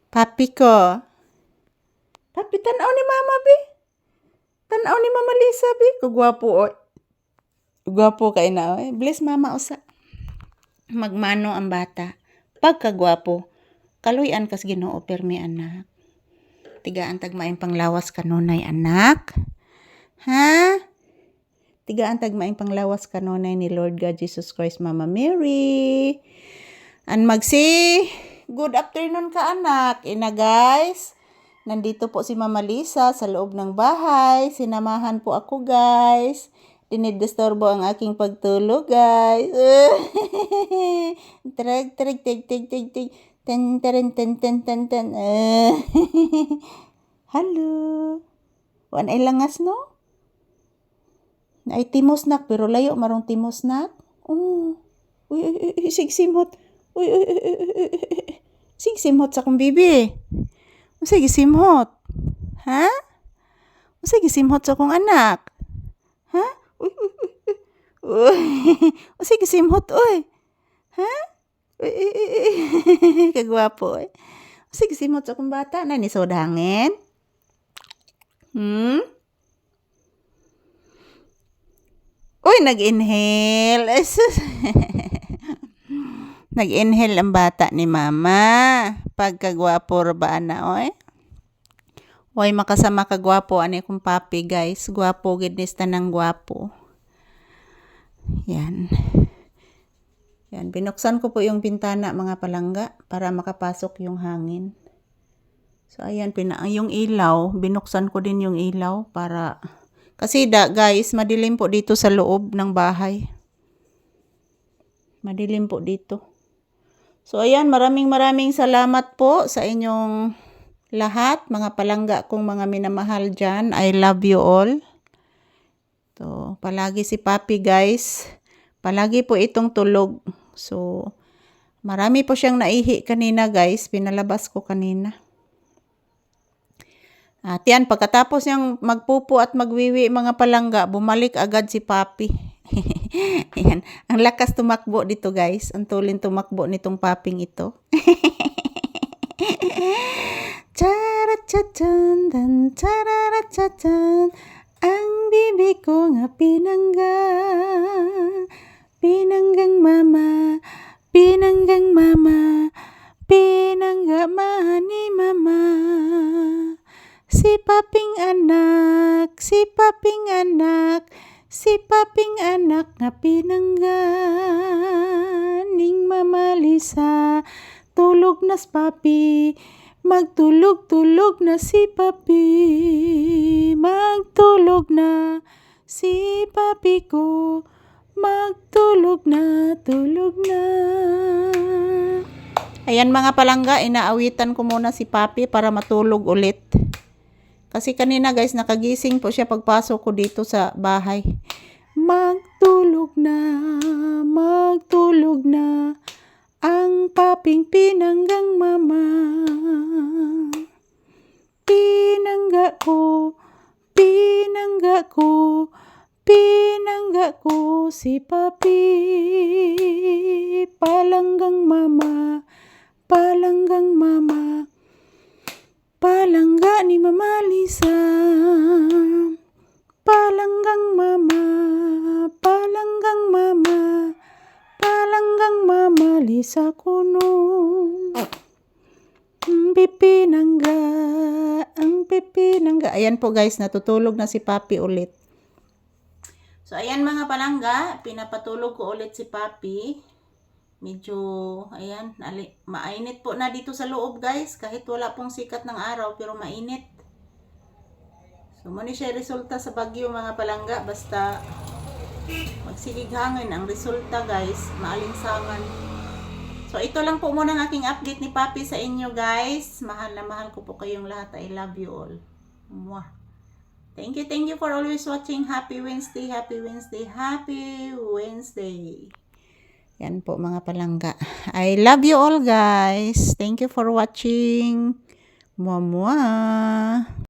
Papi ko. Papi, tanaw ni Mama, bi. Tanaw ni Mama Lisa, bi. Kagwapo, oy. Gwapo kay na, oy. Bless Mama usa. Magmano ang bata. Pagkagwapo, kaluyan kas Ginoo permi anak. Tigaan tagmaing panglawas kanunay anak. Ha? Tigaan tagmaing panglawas kanunay ni Lord God Jesus Christ Mama Mary. And good afternoon ka anak. Ina guys, nandito po si Mama Lisa sa loob ng bahay. Sinamahan po ako guys. Dinidisturbo ang aking pagtulog guys. Trag, trag, tig, tig, tig, tig. Ten, ten, ten, ten, ten, ten. Hello. Wan ay langas no? Ay timosnak pero layo marong timosnak. Oh. Uy, sigsimot. Uy, sigsimot sa kong bibi. Sige simhot. Ha? Sige simhot sa kong anak. Ha? Uy. Sige simhot oy. Ha? Uy. Kagwapo oy. Sige simhot sa kong bata na ni sodangin. Uy, nag-inhale. Nag-inhale ang bata ni Mama. Pagkagwapo ba na, oy? Uy, makasama kagwapo. Ano kong papi, guys? Gwapo, gidnis tanang gwapo. Yan. Yan. Binuksan ko po yung bintana, mga palangga, para makapasok yung hangin. So, ayan, yung ilaw. Binuksan ko din yung ilaw para... Kasi guys, madilim po dito sa loob ng bahay. Madilim po dito. So, ayan, maraming salamat po sa inyong lahat, mga palangga kong mga minamahal dyan. I love you all. So, palagi si Papi, guys. Palagi po itong tulog. So, marami po siyang naihi kanina, guys. Pinalabas ko kanina. At yan, pagkatapos niyang magpupo at magwiwi mga palangga, bumalik agad si Papi. Yan. Ang lakas tumakbo dito guys. Ang tulin tumakbo nitong paping ito. Charachatan, dan charachatan, ang bibi ko nga pinangga. Pinanggang mama, pinanggang mama, pinangga ni mama. Si paping anak, si paping anak, si paping anak nga pinangga ning Mama Lisa. Tulog nas papi, magtulog-tulog na si papi. Magtulog na si papi ko, magtulog na, tulog na. Ayan mga palangga, inaawitan ko muna si papi para matulog ulit. Kasi kanina guys, nakagising po siya pagpasok ko dito sa bahay. Magtulog na, ang paping pinanggang mama. Pinangga ko, pinangga ko, pinangga ko si papi. Palanggang mama, palanggang mama. Palangga ni Mama Lisa. Palanggang mama, palanggang mama, palanggang Mama Lisa kuno. Ang pipinangga, ang pipinangga. Ayan po guys, natutulog na si Papi ulit. So ayan mga palangga, pinapatulog ko ulit si Papi. Medyo, ayan, mainit po na dito sa loob guys. Kahit wala pong sikat ng araw, pero mainit. So, muna siya resulta sa bagyo mga palangga. Basta, magsigig hangin ang resulta guys. Maalinsangan. So, ito lang po muna ang aking update ni Papi sa inyo guys. Mahal na mahal ko po kayong lahat. I love you all. Mwah. Thank you for always watching. Happy Wednesday, happy Wednesday, happy Wednesday. Yan po mga palangga. I love you all guys. Thank you for watching. Mwah mwah.